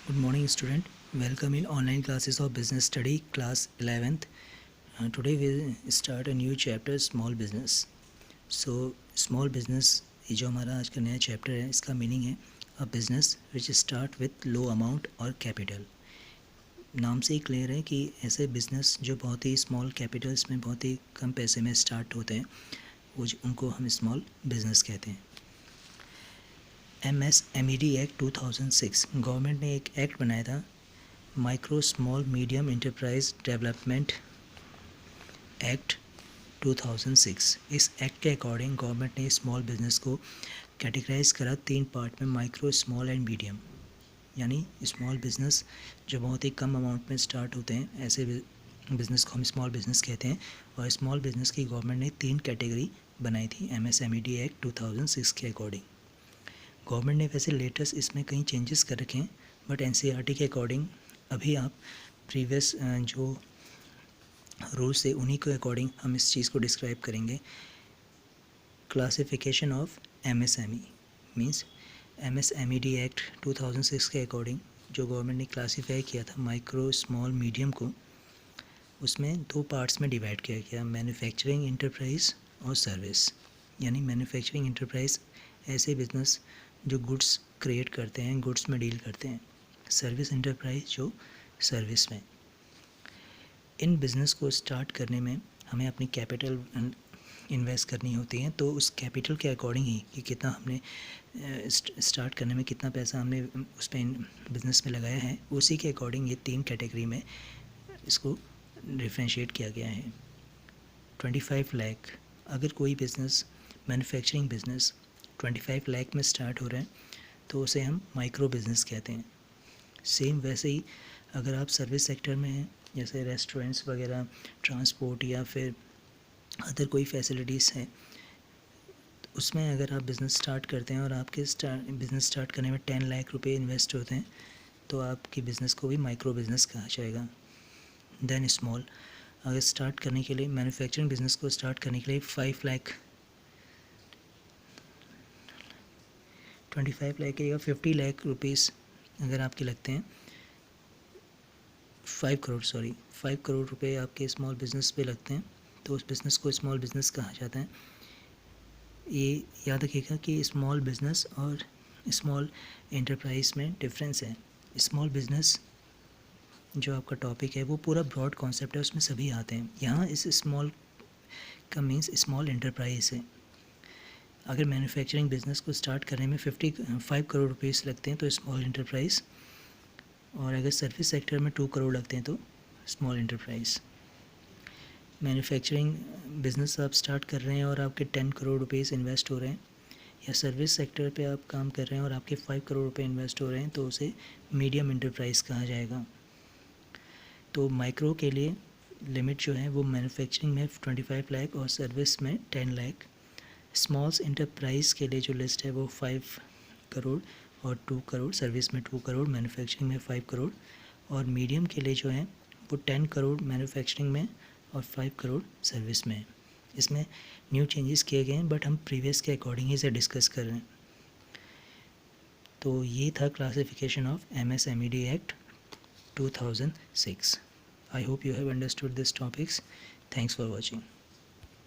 Good morning student. Welcome in online classes of business study class 11th. Today we'll start a new chapter small business. So small business ये जो हमारा आज का नया chapter है इसका मीनिंग है a business which start with low amount और कैपिटल। नाम से ही क्लियर है कि ऐसे बिजनेस जो बहुत ही स्मॉल कैपिटल्स में बहुत ही कम पैसे में स्टार्ट होते हैं उनको हम स्मॉल बिजनेस कहते हैं। MSMED एक्ट 2006 गवर्नमेंट ने एक एक्ट बनाया था, micro small medium enterprise development act 2006। इस एक्ट के अकॉर्डिंग गवर्नमेंट ने स्मॉल बिजनेस को कैटेगराइज करा 3 पार्ट में, माइक्रो स्मॉल एंड मीडियम। यानी स्मॉल बिजनेस जो बहुत ही कम अमाउंट में स्टार्ट होते हैं ऐसे बिज़नेस को हम स्मॉल बिज़नेस कहते हैं। और स्मॉल बिज़नेस की गवर्नमेंट ने 3 कैटेगरी बनाई थी MSMED एक्ट 2006 के अकॉर्डिंग। गवर्नमेंट ने वैसे लेटेस्ट इसमें कई चेंजेस कर रखे हैं, बट NCERT के अकॉर्डिंग अभी आप प्रीवियस जो रूल्स है उन्हीं के अकॉर्डिंग हम इस चीज़ को डिस्क्राइब करेंगे। Classification of MSME means MSMED act 2006 के अकॉर्डिंग जो गवर्नमेंट ने क्लासीफाई किया था माइक्रो स्मॉल मीडियम को, उसमें 2 पार्ट्स में डिवाइड किया गया, मैन्युफैक्चरिंग इंटरप्राइज और सर्विस। यानी मैन्युफैक्चरिंग इंटरप्राइज ऐसे बिजनेस जो गुड्स क्रिएट करते हैं, गुड्स में डील करते हैं। सर्विस इंटरप्राइज जो सर्विस में। इन बिज़नेस को स्टार्ट करने में हमें अपनी कैपिटल इन्वेस्ट करनी होती है, तो उस कैपिटल के अकॉर्डिंग ही कि कितना हमने स्टार्ट करने में कितना पैसा हमने उस पर बिज़नेस में लगाया है, उसी के अकॉर्डिंग ये 3 कैटेगरी में इसको डिफ्रेंशिएट किया गया है। 25 लाख अगर कोई बिज़नेस मैन्युफैक्चरिंग बिज़नेस 25 लाख में स्टार्ट हो रहा है तो उसे हम माइक्रो बिज़नेस कहते हैं। सेम वैसे ही अगर आप सर्विस सेक्टर में हैं, जैसे रेस्टोरेंट्स वगैरह, ट्रांसपोर्ट या फिर अदर कोई फैसिलिटीज़ हैं, उसमें अगर आप बिज़नेस स्टार्ट करते हैं और आपके बिज़नेस स्टार्ट करने में 10 लाख रुपए इन्वेस्ट होते हैं तो आपकी बिज़नेस को भी माइक्रो बिज़नेस कहा जाएगा। देन स्मॉल, अगर स्टार्ट करने के लिए मैन्युफैक्चरिंग बिज़नेस को स्टार्ट करने के लिए 5 लाख 25 लाख या 50 लाख रुपीज़ अगर आपके लगते हैं, 5 करोड़ रुपए आपके स्मॉल बिज़नेस पे लगते हैं तो उस बिज़नेस को स्मॉल बिज़नेस कहा जाता है। ये याद रखिएगा कि स्मॉल बिज़नेस और स्मॉल एंटरप्राइज में डिफरेंस है। स्मॉल बिज़नेस जो आपका टॉपिक है वो पूरा ब्रॉड कॉन्सेप्ट है, उसमें सभी आते हैं। यहाँ इस स्मॉल का मीन्स स्मॉल एंटरप्राइज है। अगर मैन्युफैक्चरिंग बिज़नेस को स्टार्ट करने में 5 करोड़ रुपीज़ लगते हैं तो स्मॉल एंटरप्राइज़, और अगर सर्विस सेक्टर में 2 करोड़ लगते हैं तो स्मॉल एंटरप्राइज़। मैन्युफैक्चरिंग बिज़नेस आप स्टार्ट कर रहे हैं और आपके 10 करोड़ रुपीज़ इन्वेस्ट हो रहे हैं, या सर्विस सेक्टर पे आप काम कर रहे हैं और आपके 5 करोड़ रुपए इन्वेस्ट हो रहे हैं तो उसे मीडियम एंटरप्राइज़ कहा जाएगा। तो माइक्रो के लिए लिमिट जो है वो मैन्युफैक्चरिंग में 25 लाख और सर्विस में 10 लाख। स्मॉल्स इंटरप्राइज़ के लिए जो लिस्ट है वो 5 करोड़ और 2 करोड़, सर्विस में 2 करोड़, मैन्युफैक्चरिंग में 5 करोड़, और मीडियम के लिए जो है वो 10 करोड़ मैन्युफैक्चरिंग में और 5 करोड़ सर्विस में। इसमें न्यू चेंजेस किए गए हैं बट हम प्रीवियस के अकॉर्डिंग ही इसे डिस्कस कर रहे हैं। तो ये था classification of MSMED act 2006. I hope you have understood these topics. Thanks for watching.